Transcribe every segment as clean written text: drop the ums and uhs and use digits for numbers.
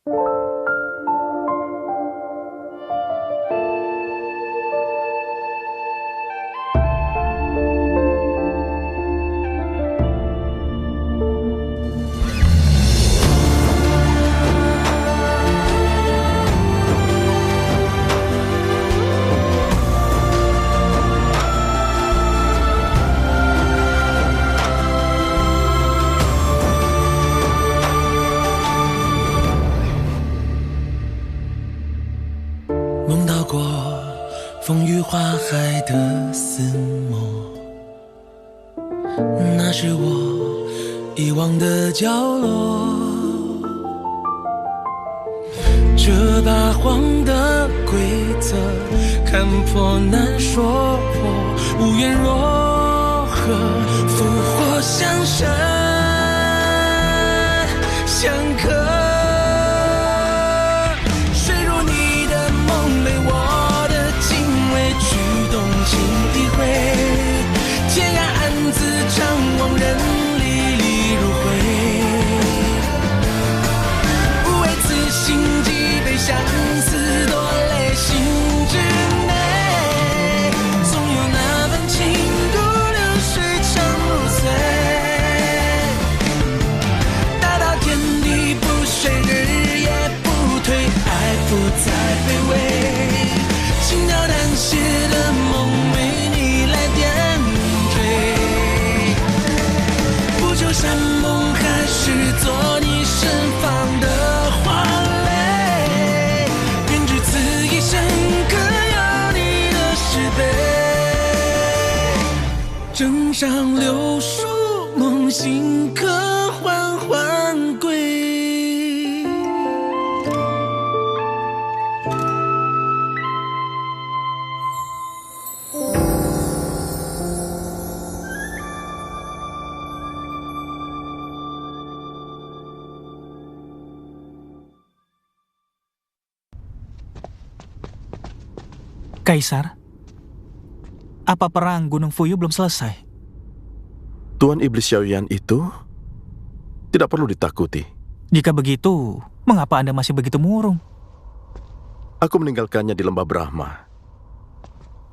梦到过风雨花海的似墨，那是我遗忘的角落。这八荒的规则，看破难说破，无缘若何，复活相生相克。天涯暗自张望，人历历如灰。不为此心悸，被相思夺泪心之内。总有那份情如流水，长如水。大到天地不遂，日夜不退，爱不再卑微。轻描淡写的梦，为你来点缀。不求山盟海誓，做你身旁的花蕾。愿只此一生，各有你的诗碑。枕上柳树梦醒，可缓缓归。Kaisar, apa perang Gunung Fuyu belum selesai? Tuan Iblis Xiaoyan itu tidak perlu ditakuti. Jika begitu, mengapa Anda masih begitu murung? Aku meninggalkannya di lembah Brahma.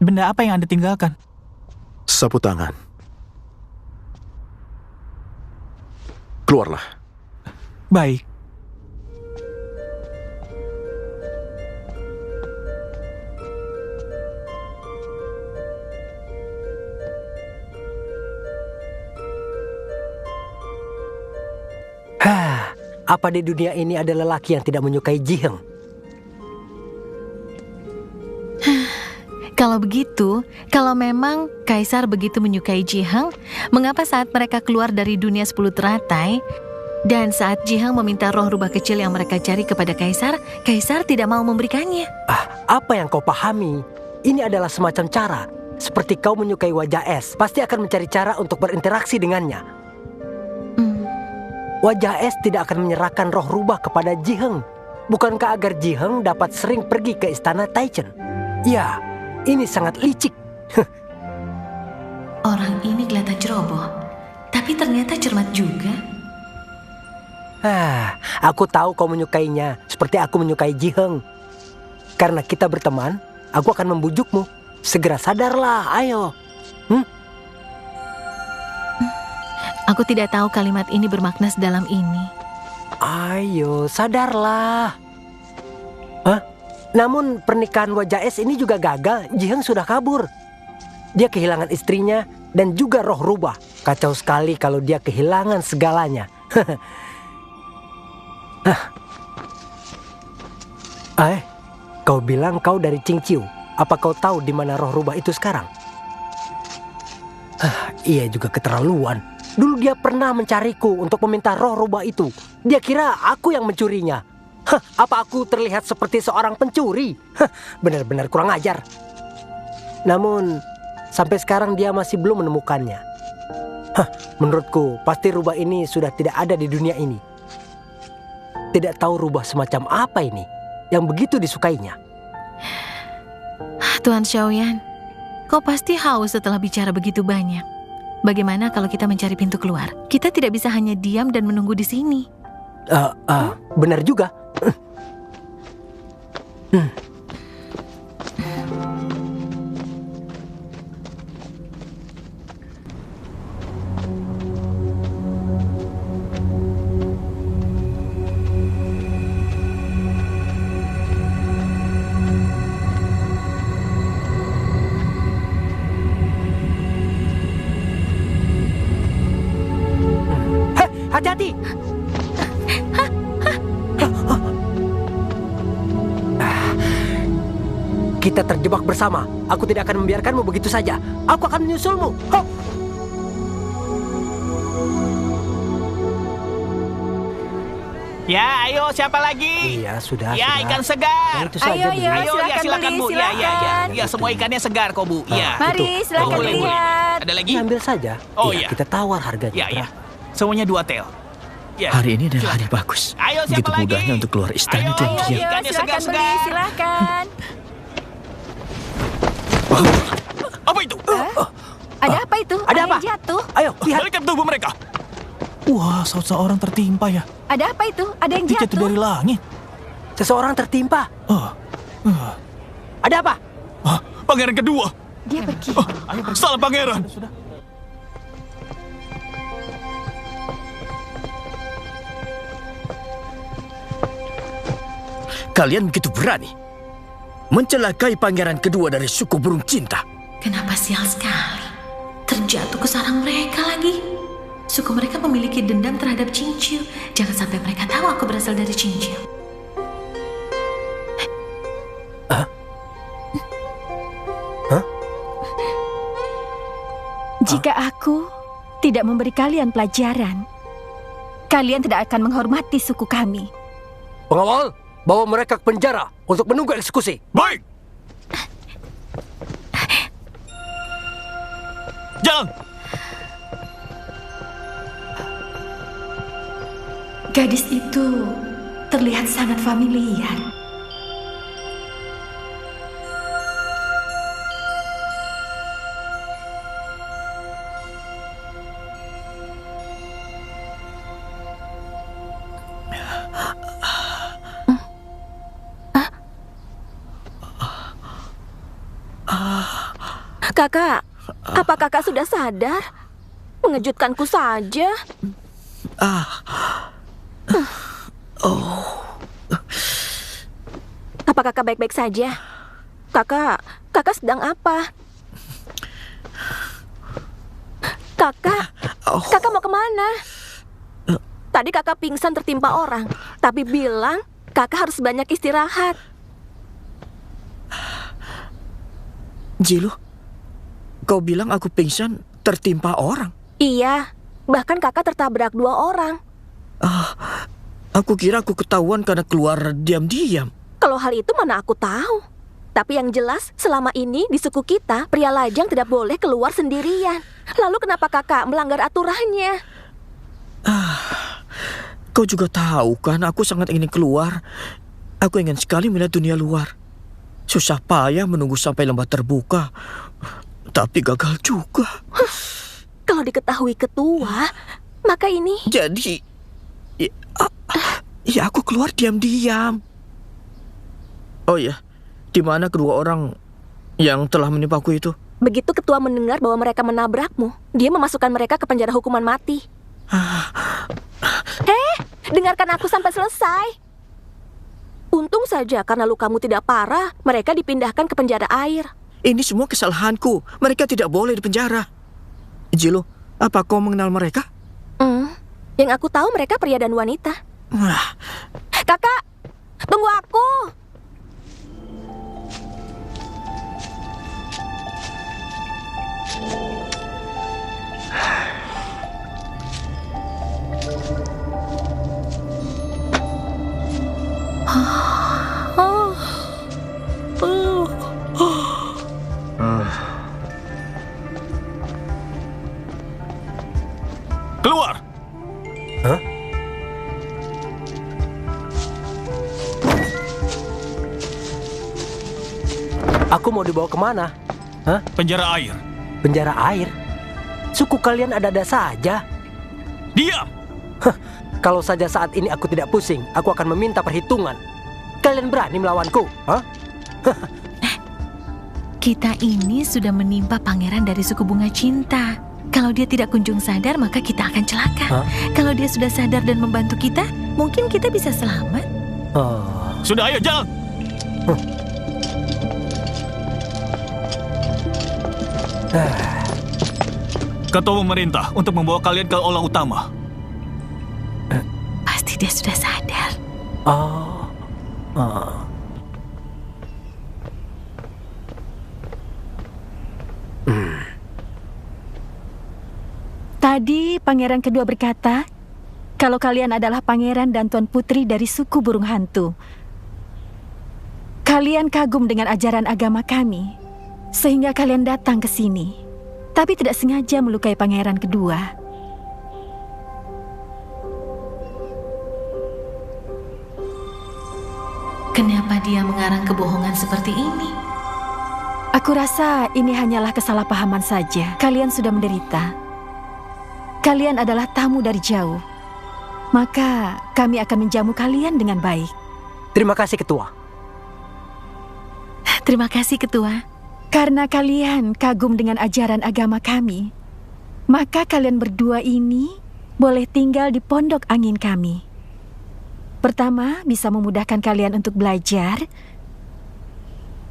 Benda apa yang Anda tinggalkan? Sapu tangan. Keluarlah. Baik. Apa di dunia ini ada lelaki yang tidak menyukai Jiheng? Kalau begitu, kalau memang Kaisar begitu menyukai Jiheng, mengapa saat mereka keluar dari dunia 10 teratai, dan saat Jiheng meminta roh rubah kecil yang mereka cari kepada Kaisar, Kaisar tidak mau memberikannya? Apa yang kau pahami? Ini adalah semacam cara. Seperti kau menyukai wajah es, pasti akan mencari cara untuk berinteraksi dengannya. Wajah es tidak akan menyerahkan roh rubah kepada Jiheng. Bukankah agar Jiheng dapat sering pergi ke istana Taichen? Ya, ini sangat licik. Orang ini kelihatan ceroboh, tapi ternyata cermat juga. Aku tahu kau menyukainya, seperti aku menyukai Jiheng. Karena kita berteman, aku akan membujukmu. Segera sadarlah, ayo. Aku tidak tahu kalimat ini bermakna sedalam ini. Ayo, sadarlah. Namun pernikahan wajah es ini juga gagal. Jiheng sudah kabur. Dia kehilangan istrinya dan juga roh rubah. Kacau sekali kalau dia kehilangan segalanya. Kau bilang kau dari Qingqiu. Apa kau tahu di mana roh rubah itu sekarang? Ia juga keterlaluan. Dulu dia pernah mencariku untuk meminta roh rubah itu. Dia kira aku yang mencurinya. Apa aku terlihat seperti seorang pencuri? Benar-benar kurang ajar. Namun, sampai sekarang dia masih belum menemukannya. Menurutku, pasti rubah ini sudah tidak ada di dunia ini. Tidak tahu rubah semacam apa ini yang begitu disukainya. Tuan Xiaoyan, kau pasti haus setelah bicara begitu banyak. Bagaimana kalau kita mencari pintu keluar? Kita tidak bisa hanya diam dan menunggu di sini. Benar juga. Hati-hati! Kita terjebak bersama. Aku tidak akan membiarkanmu begitu saja. Aku akan menyusulmu. Hop! Ya, ayo siapa lagi? Iya, sudah. Ya, sudah. ikan segar. Nah, itu saja, Ayo, Bu. ayo. Ayo, ya silakan silakan beli, Bu. Ya, ya, ya. silakan. Ya, semua ikannya segar kok, Bu. Ya. Mari, silakan boleh, boleh. lihat. Ada lagi? Ambil saja. Oh, Iya, iya. kita tawar harganya. Ya, ya. Semuanya 2 tel. Ya. Hari ini adalah hari bagus. Ayo, siapa Begitu lagi? mudahnya untuk keluar istana Ayo, dan ayo, diam. ikannya Ayo, silakan segar-segar. beli, silakan. Apa itu? Ada apa itu? Ada apa? yang jatuh. Ayo, lihat. Balikan tubuh mereka. Wah, seorang tertimpa ya. Ada apa itu? Ada yang Jatuh jatuh. dari langit. Seseorang tertimpa. Ada apa? Pangeran kedua. Dia pergi. Salah pangeran. Kalian begitu berani mencelakai pangeran kedua dari suku burung cinta. Kenapa sial sekali? Terjatuh ke sarang mereka lagi. Suku mereka memiliki dendam terhadap Cincil. Jangan sampai mereka tahu aku berasal dari Cincil. Jika aku tidak memberi kalian pelajaran, kalian tidak akan menghormati suku kami. Pengawal, bawa mereka ke penjara untuk menunggu eksekusi. Baik. Jalan. Gadis itu terlihat sangat familiar. Kakak, apa kakak sudah sadar? Mengejutkanku saja. Apa kakak baik-baik saja? Kakak sedang apa? Kakak mau kemana? Tadi kakak pingsan tertimpa orang, tapi bilang kakak harus banyak istirahat. Jilu, kau bilang aku pingsan tertimpa orang. Iya, bahkan kakak tertabrak 2 orang. Aku kira aku ketahuan karena keluar diam-diam. Kalau hal itu mana aku tahu. Tapi yang jelas, selama ini di suku kita, pria lajang tidak boleh keluar sendirian. Lalu kenapa kakak melanggar aturannya? Kau juga tahu kan, aku sangat ingin keluar. Aku ingin sekali melihat dunia luar. Susah payah menunggu sampai lembah terbuka. Tapi gagal juga. Kalau diketahui ketua, maka ini... Jadi, ya aku keluar diam-diam. Oh iya, di mana kedua orang yang telah menimpaku itu? Begitu ketua mendengar bahwa mereka menabrakmu, dia memasukkan mereka ke penjara hukuman mati. Dengarkan aku sampai selesai. Untung saja karena lukamu tidak parah, mereka dipindahkan ke penjara air. Ini semua kesalahanku. Mereka tidak boleh di penjara. Jilo, apa kau mengenal mereka? Yang aku tahu mereka pria dan wanita. Kakak, tunggu aku. Keluar. Aku mau dibawa kemana? Penjara air. Penjara air? Suku kalian ada-ada saja. Diam. Kalau saja saat ini aku tidak pusing, aku akan meminta perhitungan. Kalian berani melawanku? Hah? Kita ini sudah menimpa pangeran dari suku bunga cinta. Kalau dia tidak kunjung sadar, maka kita akan celaka. Hah? Kalau dia sudah sadar dan membantu kita, mungkin kita bisa selamat. Sudah, ayo jalan. Ketua memerintah untuk membawa kalian ke aula utama. Pasti dia sudah sadar. Tadi pangeran kedua berkata, kalau kalian adalah pangeran dan tuan putri dari suku burung hantu. Kalian kagum dengan ajaran agama kami, sehingga kalian datang ke sini, tapi tidak sengaja melukai pangeran kedua. Kenapa dia mengarang kebohongan seperti ini? Aku rasa ini hanyalah kesalahpahaman saja. Kalian sudah menderita. Kalian adalah tamu dari jauh. Maka kami akan menjamu kalian dengan baik. Terima kasih, Ketua. Terima kasih, Ketua. Karena kalian kagum dengan ajaran agama kami, maka kalian berdua ini boleh tinggal di pondok angin kami. Pertama, bisa memudahkan kalian untuk belajar.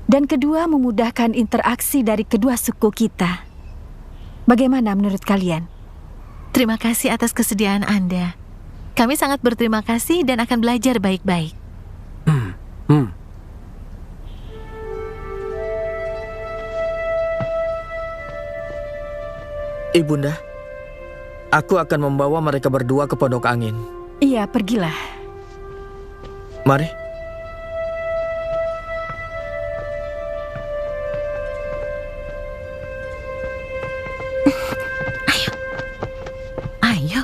Dan kedua, memudahkan interaksi dari kedua suku kita. Bagaimana menurut kalian? Terima kasih atas kesediaan Anda. Kami sangat berterima kasih dan akan belajar baik-baik. Ibunda, aku akan membawa mereka berdua ke pondok angin. Iya, pergilah. Mari. Ayo.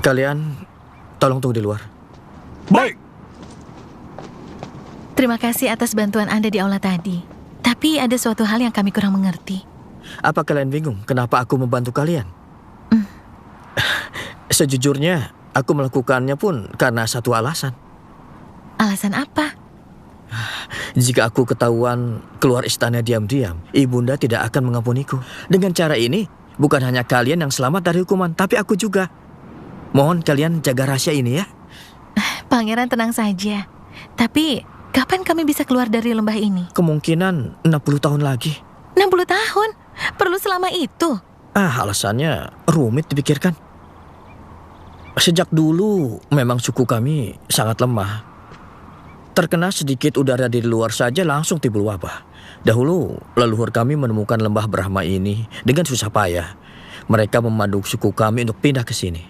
Kalian tolong tunggu di luar. Baik. Terima kasih atas bantuan Anda di aula tadi. Tapi ada suatu hal yang kami kurang mengerti. Apa kalian bingung kenapa aku membantu kalian? Sejujurnya, aku melakukannya pun karena satu alasan. Alasan apa? Jika aku ketahuan keluar istana diam-diam, ibunda tidak akan mengampuniku. Dengan cara ini, bukan hanya kalian yang selamat dari hukuman, tapi aku juga. Mohon kalian jaga rahasia ini ya. Pangeran tenang saja. Tapi kapan kami bisa keluar dari lembah ini? Kemungkinan 60 tahun lagi. 60 tahun? Perlu selama itu? Alasannya rumit dipikirkan. Sejak dulu memang suku kami sangat lemah. Terkena sedikit udara di luar saja langsung timbul wabah. Dahulu leluhur kami menemukan lembah Brahma ini dengan susah payah. Mereka memandu suku kami untuk pindah ke sini.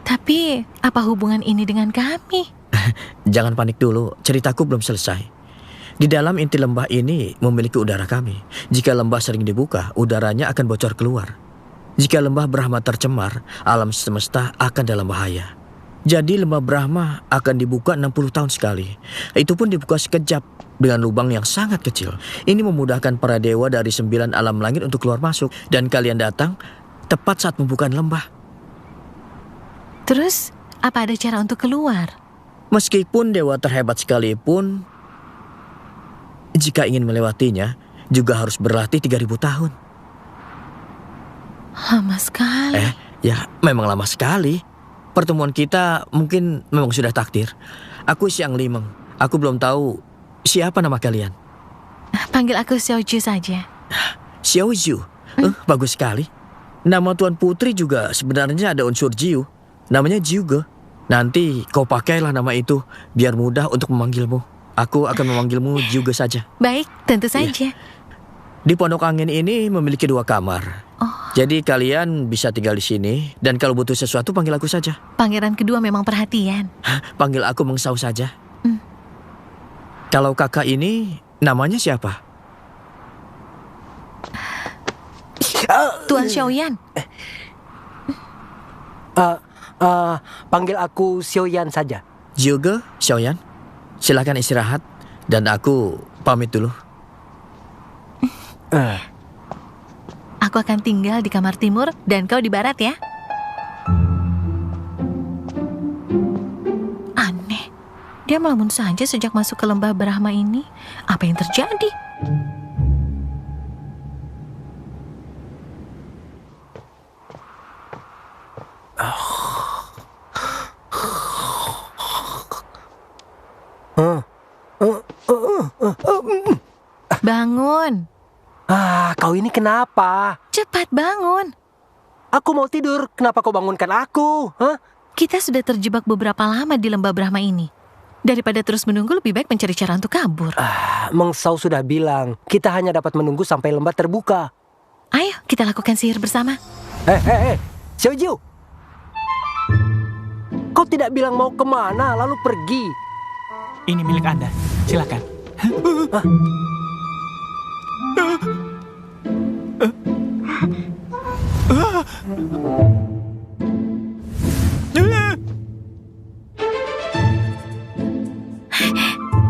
Tapi apa hubungan ini dengan kami? Jangan panik dulu, ceritaku belum selesai. Di dalam inti lembah ini memiliki udara kami. Jika lembah sering dibuka, udaranya akan bocor keluar. Jika lembah Brahma tercemar, alam semesta akan dalam bahaya. Jadi lembah Brahma akan dibuka 60 tahun sekali. Itu pun dibuka sekejap dengan lubang yang sangat kecil. Ini memudahkan para dewa dari 9 alam langit untuk keluar masuk. Dan kalian datang tepat saat pembukaan lembah. Terus, apa ada cara untuk keluar? Meskipun dewa terhebat sekalipun, jika ingin melewatinya, juga harus berlatih 3000 tahun. Lama sekali. Ya memang lama sekali. Pertemuan kita mungkin memang sudah takdir. Aku Xiang Limeng. Aku belum tahu siapa nama kalian. Panggil aku Xiaoju saja. Xiaoju? Bagus sekali. Nama Tuan Putri juga sebenarnya ada unsur Jiu. Namanya Jiuge. Nanti kau pakailah nama itu biar mudah untuk memanggilmu. Aku akan memanggilmu Jiuge saja. Baik, tentu saja. Di pondok angin ini memiliki 2 kamar. Jadi kalian bisa tinggal di sini. Dan kalau butuh sesuatu panggil aku saja. Pangeran kedua memang perhatian. Panggil aku Meng Sao saja. Kalau kakak ini namanya siapa? Tuan Xiaoyan. Panggil aku Xiaoyan saja. Juga, Xiaoyan. Silakan istirahat dan aku pamit dulu. Aku akan tinggal di kamar timur dan kau di barat ya. Aneh. Dia melamun saja sejak masuk ke lembah Brahma ini. Apa yang terjadi? Bangun. Kau ini kenapa? Cepat bangun. Aku mau tidur. Kenapa kau bangunkan aku? Kita sudah terjebak beberapa lama di lembah Brahma ini. Daripada terus menunggu, lebih baik mencari cara untuk kabur. Meng Shao sudah bilang, kita hanya dapat menunggu sampai lembah terbuka. Ayo, kita lakukan sihir bersama. Xiao Jiu. Kau tidak bilang mau kemana, lalu pergi. Ini milik Anda. Silakan.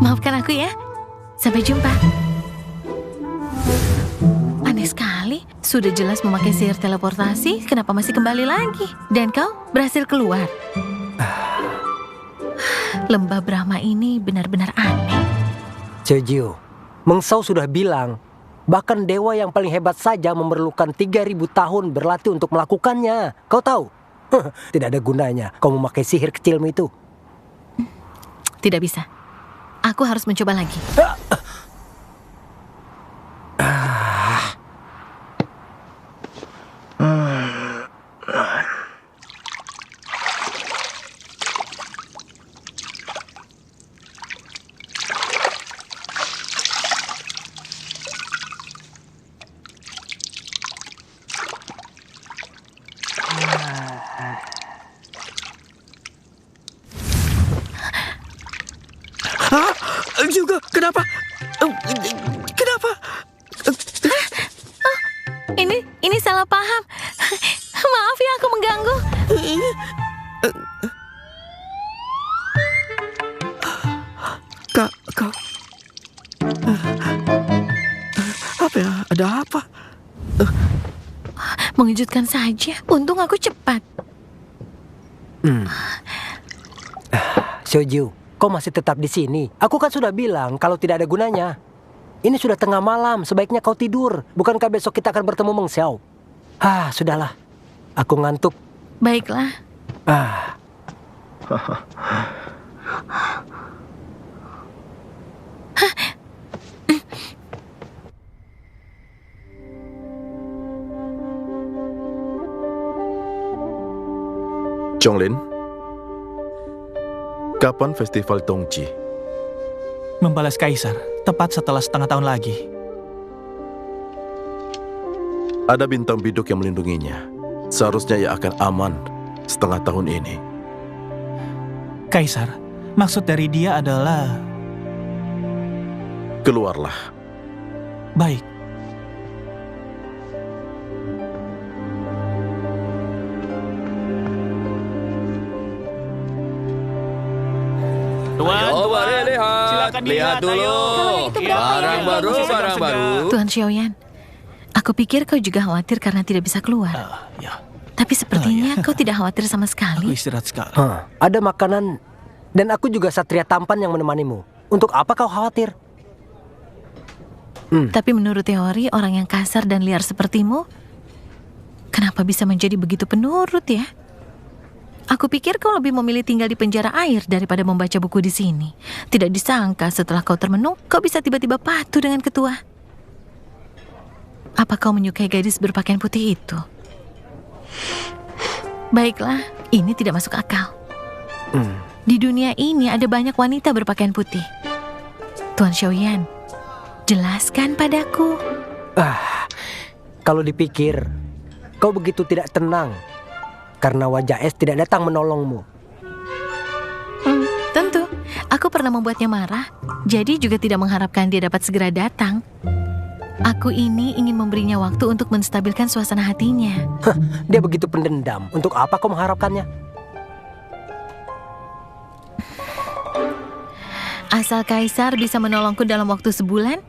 Maafkan aku ya. Sampai jumpa. Aneh sekali. Sudah jelas memakai sihir teleportasi, kenapa masih kembali lagi? Dan kau berhasil keluar. Lembah Brahma ini benar-benar aneh. Xiao Jiu, Meng Shao sudah bilang, bahkan dewa yang paling hebat saja memerlukan 3.000 tahun berlatih untuk melakukannya. Kau tahu? Tidak ada gunanya kau memakai sihir kecilmu itu. Tidak bisa. Aku harus mencoba lagi. Juga, kenapa? Kenapa? Ini salah paham. Maaf ya aku mengganggu. Kau apa ya? Ada apa? Mengejutkan saja. Untung aku cepat. Xiao Jiu, kau masih tetap di sini. Aku kan sudah bilang kalau tidak ada gunanya. Ini sudah tengah malam, sebaiknya kau tidur. Bukankah besok kita akan bertemu Meng Xiao? Sudahlah. Aku ngantuk. Baiklah. Zhonglin, kapan festival Tongji? Membalas kaisar, tepat setelah setengah tahun lagi. Ada bintang biduk yang melindunginya. Seharusnya ia akan aman setengah tahun ini. Kaisar, maksud dari dia adalah... Keluarlah. Baik. Tuan, silakan lihat dulu. Kalau itu Barang baru, barang baru. Tuan Xiaoyan, aku pikir kau juga khawatir karena tidak bisa keluar. Ya, Tapi sepertinya kau tidak khawatir sama aku sekali. istirahat sekali. Ada makanan dan aku juga satria tampan yang menemanimu. Untuk apa kau khawatir? Tapi menurut teori, orang yang kasar dan liar sepertimu, kenapa bisa menjadi begitu penurut ya? Aku pikir kau lebih memilih tinggal di penjara air daripada membaca buku di sini. Tidak disangka setelah kau termenung, kau bisa tiba-tiba patuh dengan ketua. Apa kau menyukai gadis berpakaian putih itu? Baiklah, ini tidak masuk akal. Di dunia ini ada banyak wanita berpakaian putih. Tuan Xiaoyan, jelaskan padaku. Kalau dipikir, kau begitu tidak tenang karena wajah es tidak datang menolongmu. Tentu, aku pernah membuatnya marah, jadi juga tidak mengharapkan dia dapat segera datang. Aku ini ingin memberinya waktu untuk menstabilkan suasana hatinya. Dia begitu pendendam. Untuk apa kau mengharapkannya? Asal Kaisar bisa menolongku dalam waktu sebulan,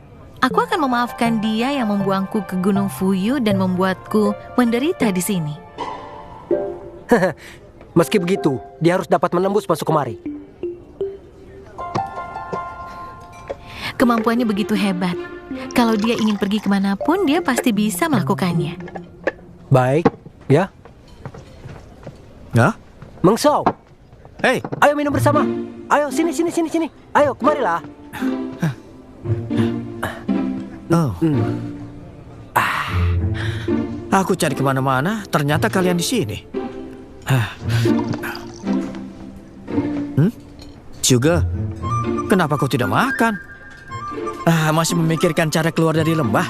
aku akan memaafkan dia yang membuangku ke Gunung Fuyu dan membuatku menderita di sini. Meski begitu, dia harus dapat menembus masuk kemari. Kemampuannya begitu hebat. Kalau dia ingin pergi kemanapun, dia pasti bisa melakukannya. Baik, ya. Hah? Meng Shao, Hei, ayo minum bersama. Ayo, sini. Ayo, kemarilah. oh. Aku cari kemana-mana, ternyata kalian di sini. Juga, kenapa kau tidak makan? Masih memikirkan cara keluar dari lembah?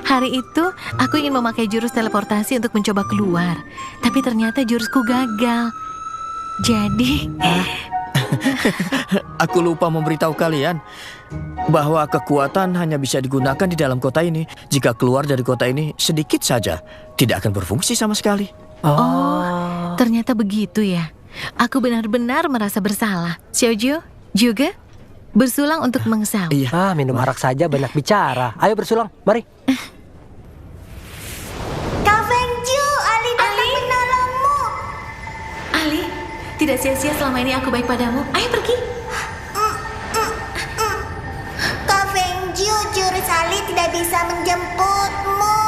Hari itu, aku ingin memakai jurus teleportasi untuk mencoba keluar. Tapi ternyata jurusku gagal. Jadi... Aku lupa memberitahu kalian bahwa kekuatan hanya bisa digunakan di dalam kota ini. Jika keluar dari kota ini sedikit saja, tidak akan berfungsi sama sekali. Oh, ternyata begitu ya. Aku benar-benar merasa bersalah. Xiaoju, juga bersulang untuk Meng Shao. Iya. Minum arak saja banyak bicara. Ayo bersulang, mari. Kak Fengju, Ali datang menolongmu. Ali, tidak sia-sia selama ini aku baik padamu. Ayo pergi. Kak Fengju, jurus Ali tidak bisa menjemputmu.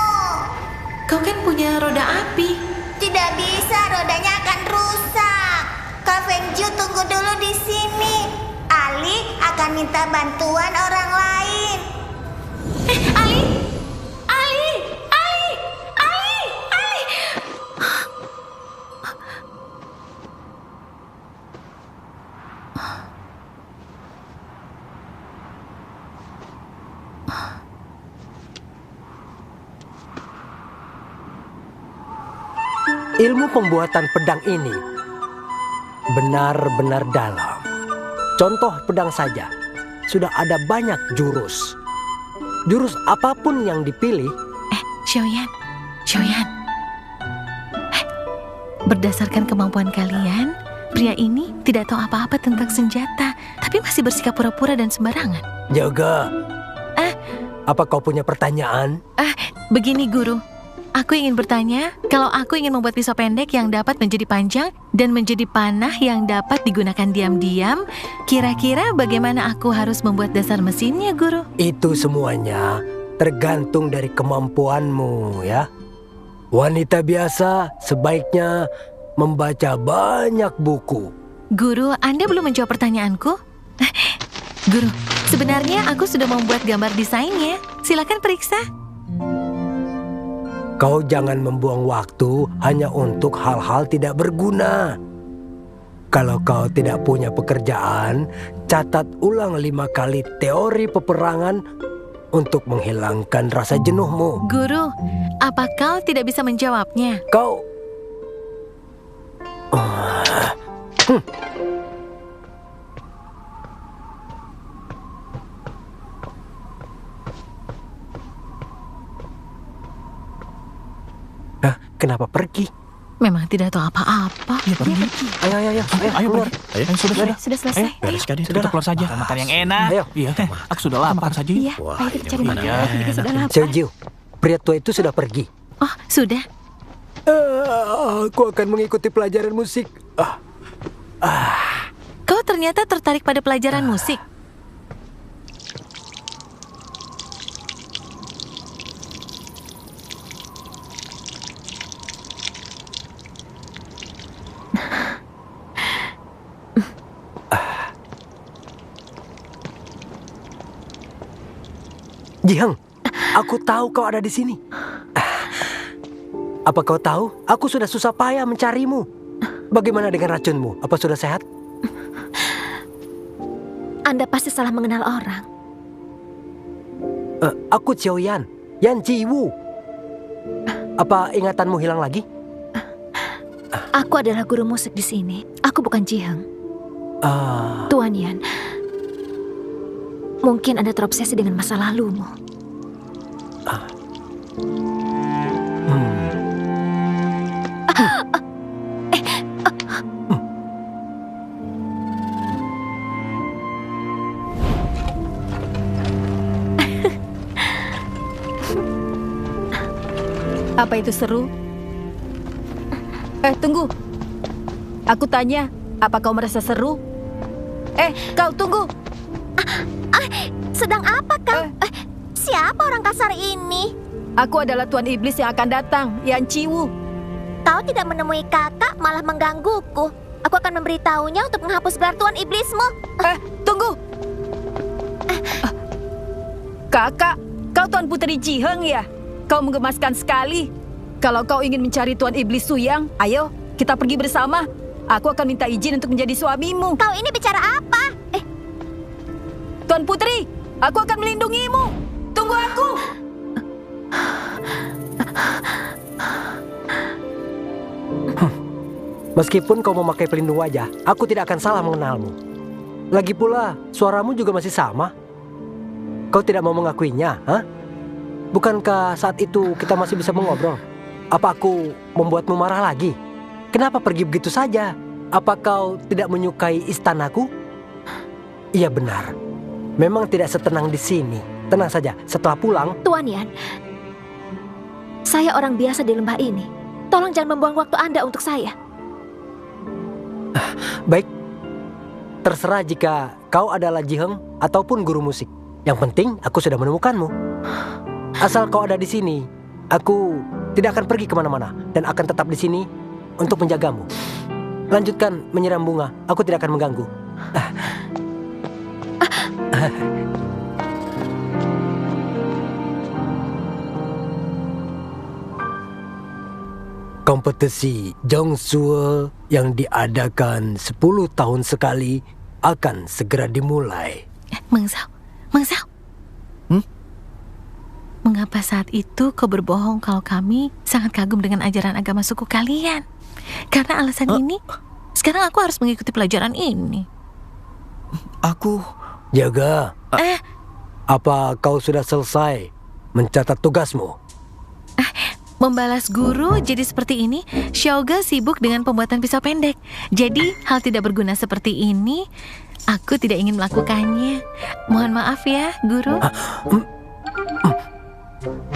Kau kan punya roda api. Tidak bisa, rodanya akan rusak. Kak Fengju, tunggu dulu di sini. Ali akan minta bantuan orang lain. Ali! Ilmu pembuatan pedang ini benar-benar dalam. Contoh pedang saja, sudah ada banyak jurus. Jurus apapun yang dipilih. Xiaoyan. Berdasarkan kemampuan kalian, pria ini tidak tahu apa-apa tentang senjata, tapi masih bersikap pura-pura dan sembarangan. Jaga. Apa kau punya pertanyaan? Begini guru, aku ingin bertanya, kalau aku ingin membuat pisau pendek yang dapat menjadi panjang dan menjadi panah yang dapat digunakan diam-diam, kira-kira bagaimana aku harus membuat dasar mesinnya, guru? Itu semuanya tergantung dari kemampuanmu, ya. Wanita biasa sebaiknya membaca banyak buku. Guru, Anda belum menjawab pertanyaanku? Guru, sebenarnya aku sudah membuat gambar desainnya. Silakan periksa. Kau jangan membuang waktu hanya untuk hal-hal tidak berguna. Kalau kau tidak punya pekerjaan, catat ulang 5 kali teori peperangan untuk menghilangkan rasa jenuhmu. Guru, apa kau tidak bisa menjawabnya? Kau... Kenapa pergi? Memang tidak tahu apa-apa. Iya, pergi. Ayo, keluar. Ayo, sudah. Sudah selesai. Bereskan itu. Kita keluar saja. Makan yang enak. Ayo. Iya, aku sudah lapar saja. Iya, Wah, ayo kita ini cari makanan makan. enak. Kita sudah lapar. Xiaojiu, pria tua itu sudah pergi. Oh, sudah. Aku akan mengikuti pelajaran musik. Kau ternyata tertarik pada pelajaran musik. Jihang, aku tahu kau ada di sini. Apa kau tahu? Aku sudah susah payah mencarimu. Bagaimana dengan racunmu? Apa sudah sehat? Anda pasti salah mengenal orang. Aku Xiaoyan, Yan Jiwu. Apa ingatanmu hilang lagi? Aku adalah guru musik di sini. Aku bukan Jihang. Tuan Yan, Mungkin Anda terobsesi dengan masa lalumu. Apa itu seru? Tunggu. Aku tanya, apa kau merasa seru? Kau tunggu. Sedang apa kau? Siapa orang kasar ini? Aku adalah Tuan Iblis yang akan datang, Yan Ciwu. Kau tidak menemui kakak, malah menggangguku. Aku akan memberitahunya untuk menghapus gelar Tuan Iblismu. Tunggu. Kakak, kau Tuan Putri Jiheng ya? Kau menggemaskan sekali. Kalau kau ingin mencari Tuan Iblis Suyang, ayo kita pergi bersama. Aku akan minta izin untuk menjadi suamimu. Kau ini bicara apa? Tuan Putri, aku akan melindungimu. Tunggu aku. Meskipun kau memakai pelindung wajah, aku tidak akan salah mengenalmu. Lagi pula, suaramu juga masih sama. Kau tidak mau mengakuinya, ha? Bukankah saat itu kita masih bisa mengobrol? Apa aku membuatmu marah lagi? Kenapa pergi begitu saja? Apa kau tidak menyukai istanaku? Iya benar. Memang tidak setenang di sini. Tenang saja, setelah pulang... Tuan Yan, saya orang biasa di lembah ini. Tolong jangan membuang waktu Anda untuk saya. Baik. Terserah jika kau adalah Jiheng ataupun guru musik. Yang penting aku sudah menemukanmu. Asal kau ada di sini, aku tidak akan pergi kemana-mana dan akan tetap di sini untuk menjagamu. Lanjutkan menyiram bunga, aku tidak akan mengganggu. Kompetisi Zhongsuo yang diadakan 10 tahun sekali akan segera dimulai. Meng Zhao. Mengapa saat itu kau berbohong kalau kami sangat kagum dengan ajaran agama suku kalian? Karena alasan ini, sekarang aku harus mengikuti pelajaran ini. Aku... Jaga. Apa kau sudah selesai mencatat tugasmu? Membalas guru jadi seperti ini, Xiaoge sibuk dengan pembuatan pisau pendek. Jadi hal tidak berguna seperti ini, aku tidak ingin melakukannya. Mohon maaf ya, guru.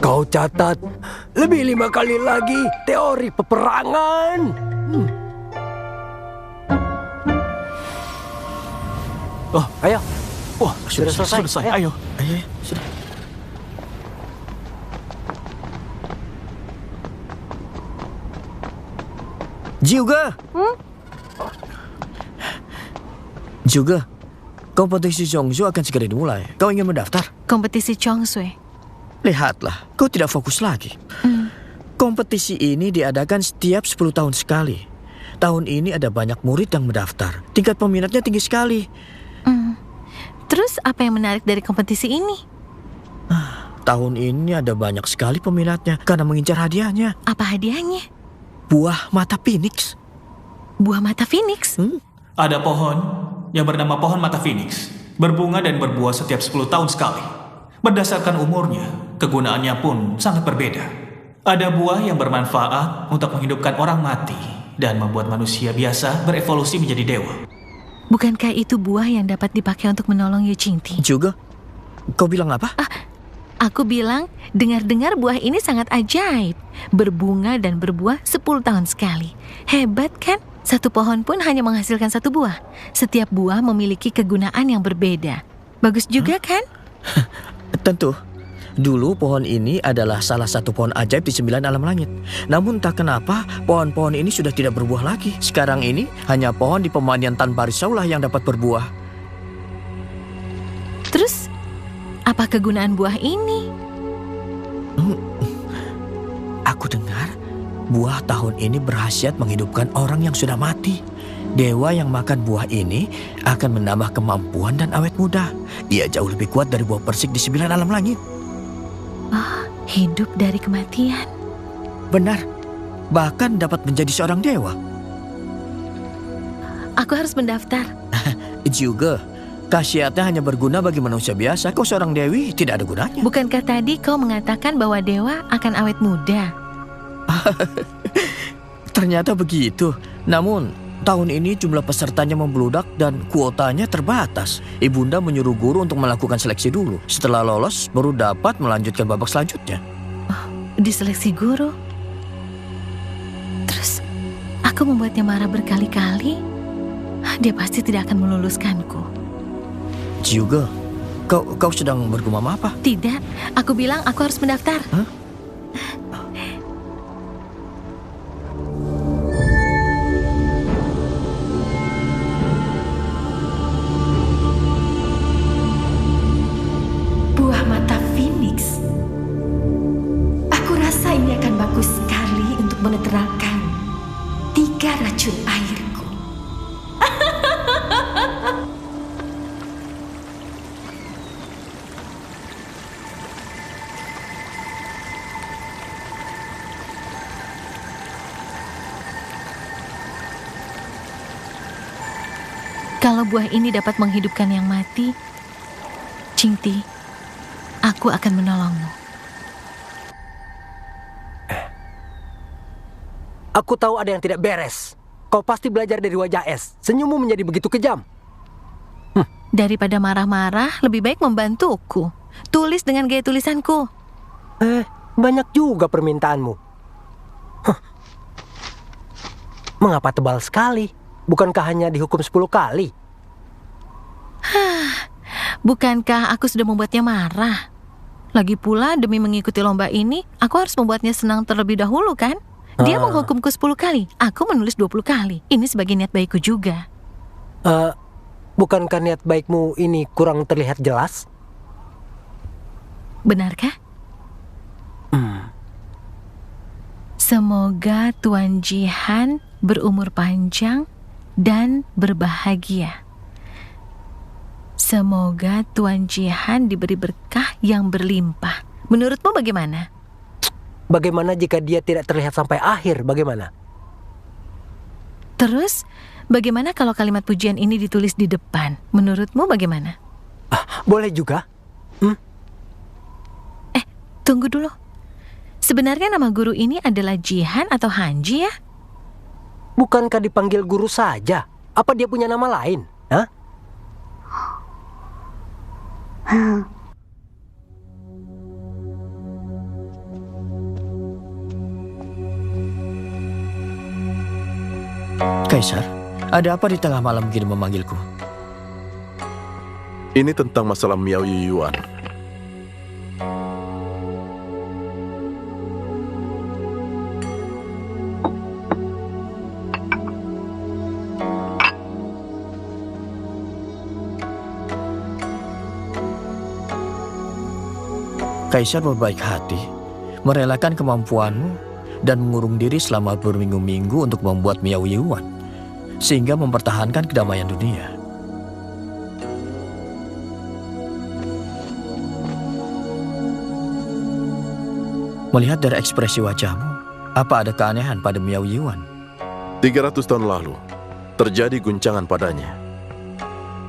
Kau catat lebih 5 kali lagi teori peperangan. Oh, ayo. Wah, sudah selesai. Ayo. Sudah. Juga, kompetisi Zhongzhou akan segera dimulai. Kau ingin mendaftar? Kompetisi Chongsui. Lihatlah, kau tidak fokus lagi. Kompetisi ini diadakan setiap 10 tahun sekali. Tahun ini ada banyak murid yang mendaftar. Tingkat peminatnya tinggi sekali. Terus apa yang menarik dari kompetisi ini? Tahun ini ada banyak sekali peminatnya karena mengincar hadiahnya. Apa hadiahnya? Buah mata phoenix. Buah mata phoenix? Ada pohon yang bernama pohon mata phoenix. Berbunga dan berbuah setiap 10 tahun sekali. Berdasarkan umurnya, kegunaannya pun sangat berbeda. Ada buah yang bermanfaat untuk menghidupkan orang mati dan membuat manusia biasa berevolusi menjadi dewa. Bukankah itu buah yang dapat dipakai untuk menolong Yu Qingti? Juga? Kau bilang apa? Aku bilang, dengar-dengar buah ini sangat ajaib. Berbunga dan berbuah 10 tahun sekali. Hebat kan? Satu pohon pun hanya menghasilkan 1 buah. Setiap buah memiliki kegunaan yang berbeda. Bagus juga kan? Tentu. Dulu pohon ini adalah salah satu pohon ajaib di 9 alam langit. Namun tak kenapa pohon-pohon ini sudah tidak berbuah lagi. Sekarang ini hanya pohon di pemandian tanpa risaulah yang dapat berbuah. Terus, apa kegunaan buah ini? Aku dengar buah tahun ini berkhasiat menghidupkan orang yang sudah mati. Dewa yang makan buah ini akan menambah kemampuan dan awet muda. Ia jauh lebih kuat dari buah persik di 9 alam langit. Hidup dari kematian. Benar, bahkan dapat menjadi seorang dewa. Aku harus mendaftar. Juga, Khasiatnya hanya berguna bagi manusia biasa. Kau seorang dewi, tidak ada gunanya. Bukankah tadi kau mengatakan bahwa dewa akan awet muda? Ternyata begitu. Namun, tahun ini jumlah pesertanya membludak dan kuotanya terbatas. Ibunda menyuruh guru untuk melakukan seleksi dulu. Setelah lolos, baru dapat melanjutkan babak selanjutnya. Oh, diseleksi guru? Terus, aku membuatnya marah berkali-kali. Dia pasti tidak akan meluluskanku. Juga, kau sedang bergumam apa? Tidak, aku bilang aku harus mendaftar. Hah? Buah mata Phoenix. Aku rasa ini akan bagus sekali untuk menetralkan 3 racun airku. Kalau buah ini dapat menghidupkan yang mati, Cingti, aku akan menolongmu. Aku tahu ada yang tidak beres. Kau pasti belajar dari wajah Es. Senyummu menjadi begitu kejam. Daripada marah-marah, lebih baik membantuku. Tulis dengan gaya tulisanku. Banyak juga permintaanmu. Mengapa tebal sekali? Bukankah hanya dihukum 10 kali? Bukankah aku sudah membuatnya marah? Lagi pula demi mengikuti lomba ini, aku harus membuatnya senang terlebih dahulu kan? Dia menghukumku 10 kali, aku menulis 20 kali. Ini sebagai niat baikku juga. Bukankah niat baikmu ini kurang terlihat jelas? Benarkah? Semoga Tuan Jihan berumur panjang dan berbahagia. Semoga Tuan Jihan diberi berkah yang berlimpah. Menurutmu bagaimana? Bagaimana jika dia tidak terlihat sampai akhir? Bagaimana? Terus, bagaimana kalau kalimat pujian ini ditulis di depan? Menurutmu bagaimana? Boleh juga. Tunggu dulu. Sebenarnya nama guru ini adalah Jihan atau Hanji ya? Bukankah dipanggil guru saja? Apa dia punya nama lain? Kaisar, ada apa di tengah malam begini memanggilku? Ini tentang masalah Miao Yuyuan. Kaisar berbaik hati, merelakan kemampuanmu dan mengurung diri selama berminggu-minggu untuk membuat Miao Yuyuan, sehingga mempertahankan kedamaian dunia. Melihat dari ekspresi wajahmu, apa ada keanehan pada Miao Yuyuan? 300 tahun lalu, terjadi guncangan padanya.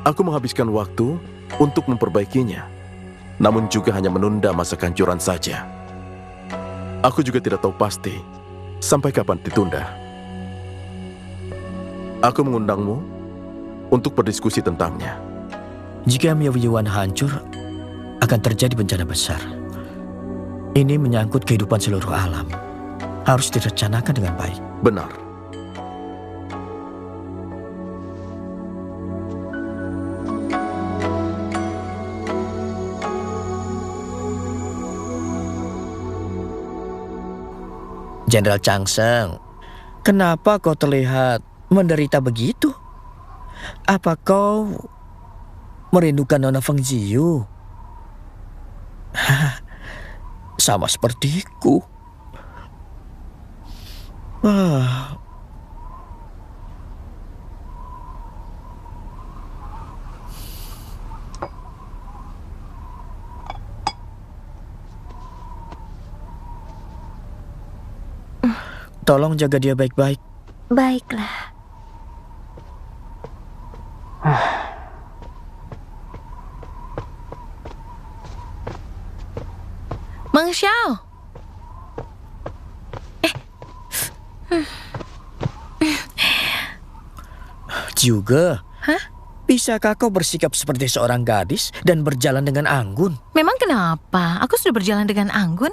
Aku menghabiskan waktu untuk memperbaikinya, namun juga hanya menunda masa kehancuran saja. Aku juga tidak tahu pasti sampai kapan ditunda. Aku mengundangmu untuk berdiskusi tentangnya. Jika Miao Yuyuan hancur, akan terjadi bencana besar. Ini menyangkut kehidupan seluruh alam. Harus direncanakan dengan baik. Benar. Jenderal Changseng, kenapa kau terlihat menderita begitu? Apa kau merindukan Nona Feng Ziyu? Sama sepertiku. Tolong jaga dia baik-baik. Baiklah. Xiao. Juga. Hah? Bisakah kau bersikap seperti seorang gadis dan berjalan dengan anggun? Memang kenapa? Aku sudah berjalan dengan anggun.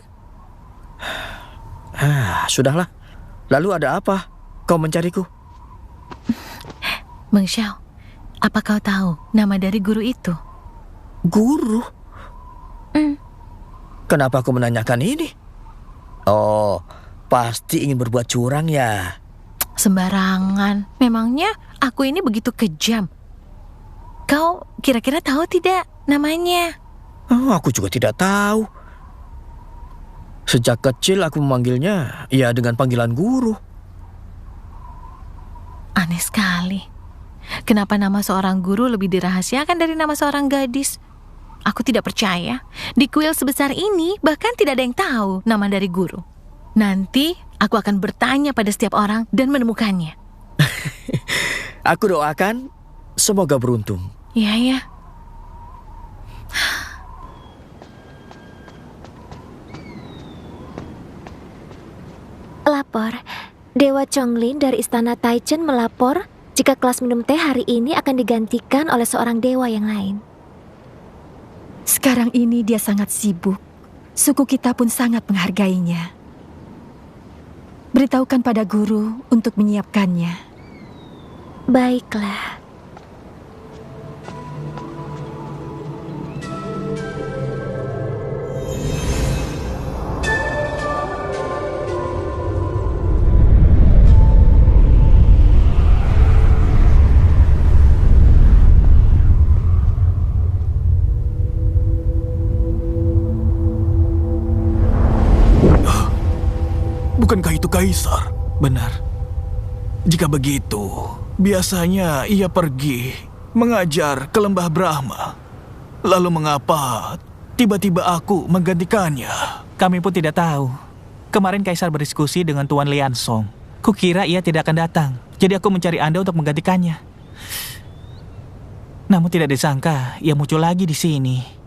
Sudahlah. Lalu ada apa? Kau mencariku? Meng Xiao, apa kau tahu nama dari guru itu? Guru? Kenapa kau menanyakan ini? Oh, pasti ingin berbuat curang ya? Sembarangan. Memangnya aku ini begitu kejam? Kau kira-kira tahu tidak namanya? Oh, aku juga tidak tahu. Sejak kecil aku memanggilnya ya dengan panggilan guru. Aneh sekali. Kenapa nama seorang guru lebih dirahasiakan dari nama seorang gadis? Aku tidak percaya. Di kuil sebesar ini bahkan tidak ada yang tahu nama dari guru. Nanti aku akan bertanya pada setiap orang dan menemukannya. Aku doakan semoga beruntung. Iya ya. Lapor. Dewa Chonglin dari Istana Taichen melapor jika kelas minum teh hari ini akan digantikan oleh seorang dewa yang lain. Sekarang ini dia sangat sibuk. Suku kita pun sangat menghargainya. Beritahukan pada guru untuk menyiapkannya. Baiklah. Bukankah itu Kaisar? Benar. Jika begitu, biasanya ia pergi mengajar ke lembah Brahma. Lalu mengapa tiba-tiba aku menggantikannya? Kami pun tidak tahu. Kemarin Kaisar berdiskusi dengan Tuan Lian Song. Kukira ia tidak akan datang. Jadi aku mencari Anda untuk menggantikannya. Namun tidak disangka ia muncul lagi di sini.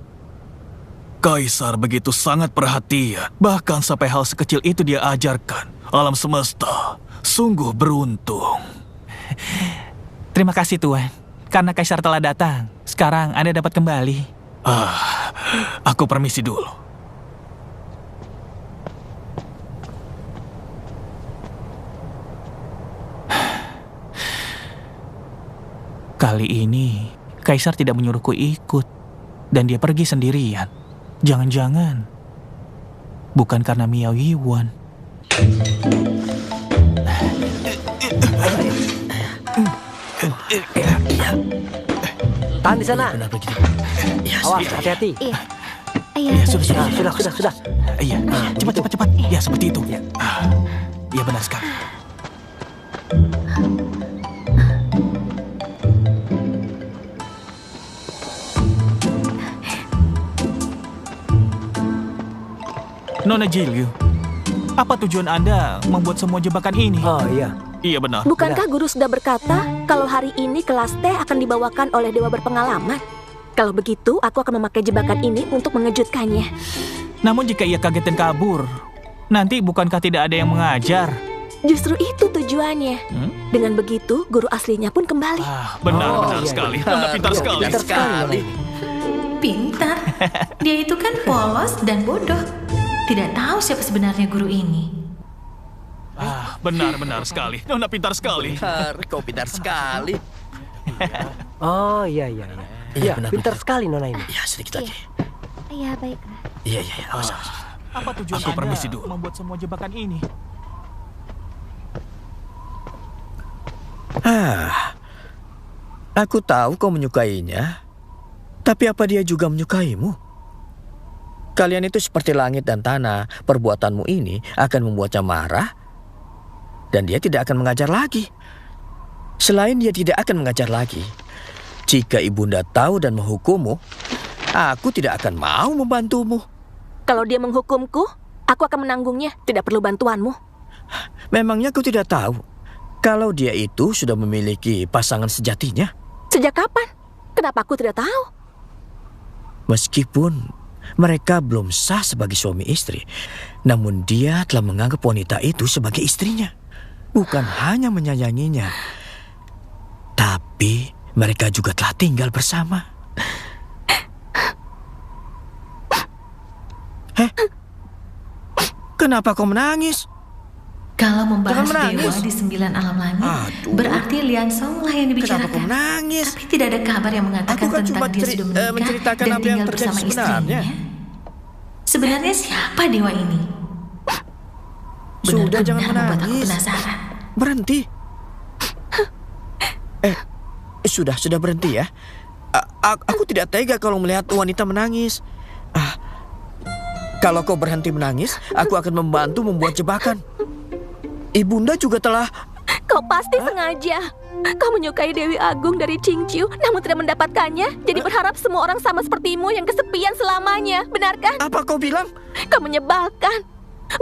Kaisar begitu sangat perhatian. Bahkan sampai hal sekecil itu dia ajarkan. Alam semesta sungguh beruntung. Terima kasih Tuan. Karena Kaisar telah datang, sekarang Anda dapat kembali. Aku permisi dulu. Kali ini Kaisar tidak menyuruhku ikut. Dan dia pergi sendirian. Jangan-jangan bukan karena Miao Yiwan. Tahan di sana. Benar begitu. Awas, hati-hati. Iya, Sudah. Iya, cepat. Ya, seperti itu. Ya, benar sekali. Nona Jilyu, apa tujuan Anda membuat semua jebakan ini? Oh iya. Iya benar. Bukankah guru sudah berkata kalau hari ini kelas teh akan dibawakan oleh dewa berpengalaman? Kalau begitu, aku akan memakai jebakan ini untuk mengejutkannya. Namun jika ia kaget dan kabur, nanti bukankah tidak ada yang mengajar? Justru itu tujuannya. Dengan begitu, guru aslinya pun kembali. Benar sekali. Nona pintar sekali. Pintar. Dia itu kan polos dan bodoh. Tidak tahu siapa sebenarnya guru ini. Benar sekali. Nona pintar sekali. Benar, kau pintar sekali. Oh iya. Iya, benar, pintar benar. sekali Nona ini. Ya, sedikit lagi. Iya, baiklah. Iya, awas. Apa tujuan Aku Anda permisi dulu. membuat semua jebakan ini? Aku tahu kau menyukainya. Tapi apa dia juga menyukaimu? Kalian itu seperti langit dan tanah. Perbuatanmu ini akan membuatnya marah. Dan dia tidak akan mengajar lagi. Selain dia tidak akan mengajar lagi, jika ibunda tahu dan menghukummu, aku tidak akan mau membantumu. Kalau dia menghukumku, aku akan menanggungnya. Tidak perlu bantuanmu. Memangnya kau tidak tahu kalau dia itu sudah memiliki pasangan sejatinya? Sejak kapan? Kenapa aku tidak tahu? Meskipun Mereka belum sah sebagai suami istri, namun dia telah menganggap wanita itu sebagai istrinya. Bukan hanya menyayanginya, tapi mereka juga telah tinggal bersama. Kenapa kau menangis? Kalau membahas dewa di 9 alam langit, berarti Liansong lah yang dibicarakan. Kenapa kau menangis? Tapi tidak ada kabar yang mengatakan tentang dia sudah menikah dan tinggal bersama istrinya. Sebenarnya siapa dewa ini? Sudah, jangan membuat aku menangis. penasaran. Berhenti. Sudah berhenti ya. Aku tidak tega kalau melihat wanita menangis. Kalau kau berhenti menangis, aku akan membantu membuat jebakan. Ibunda juga telah... Kau pasti sengaja. Kau menyukai Dewi Agung dari Qingqiu, namun tidak mendapatkannya. Jadi berharap semua orang sama sepertimu yang kesepian selamanya. Benarkah? Apa kau bilang? Kau menyebalkan.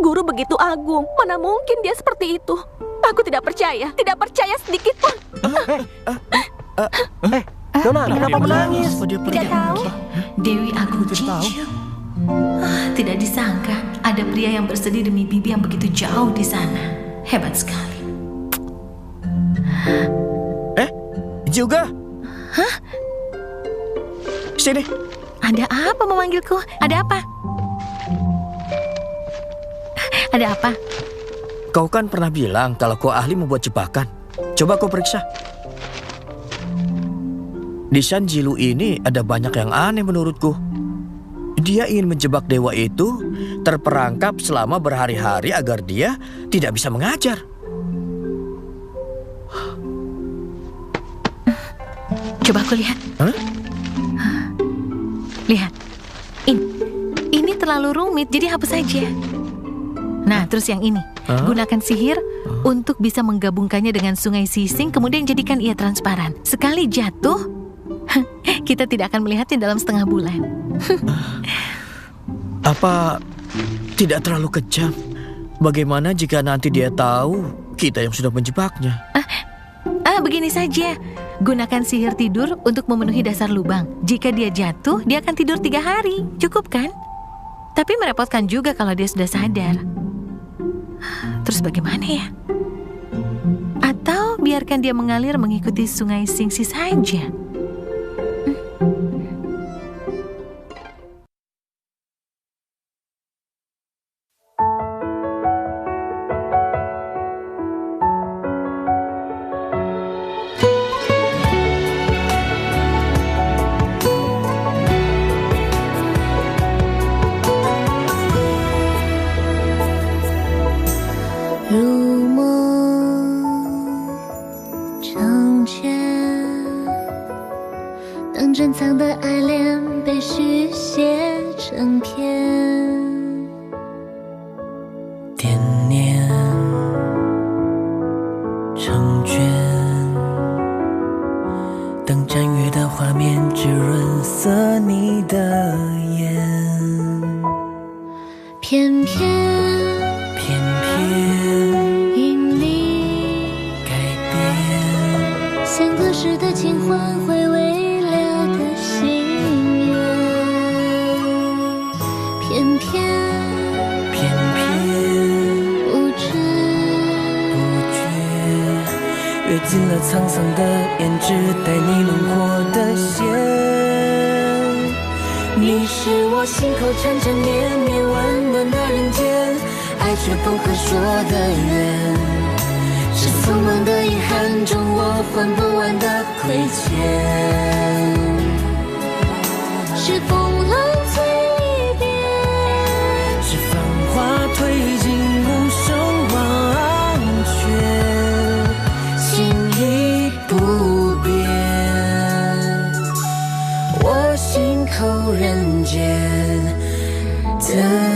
Guru begitu agung, mana mungkin dia seperti itu. Aku tidak percaya sedikit pun. Nona, kenapa menangis? Tidak tahu. Dewi Agung Qingqiu. Tidak disangka ada pria yang bersedih demi bibi yang begitu jauh di sana. Hebat sekali. Juga? Hah? Sini. Ada apa memanggilku? Ada apa? Ada apa? Kau kan pernah bilang kalau kau ahli membuat jebakan. Coba kau periksa. Di Sanjilu ini ada banyak yang aneh menurutku. Dia ingin menjebak dewa itu terperangkap selama berhari-hari agar dia tidak bisa mengajar. Coba aku lihat. Lihat. Ini terlalu rumit, jadi hapus saja. Nah, terus yang ini. Gunakan sihir untuk bisa menggabungkannya dengan sungai Sising, kemudian jadikan ia transparan. Sekali jatuh, kita tidak akan melihatnya dalam setengah bulan. Apa tidak terlalu kejam? Bagaimana jika nanti dia tahu kita yang sudah menjebaknya? Begini saja. Gunakan sihir tidur untuk memenuhi dasar lubang. Jika dia jatuh, dia akan tidur 3 hari. Cukup kan? Tapi merepotkan juga kalau dia sudah sadar. Terus bagaimana ya? Atau biarkan dia mengalir mengikuti sungai Singsi saja.人间的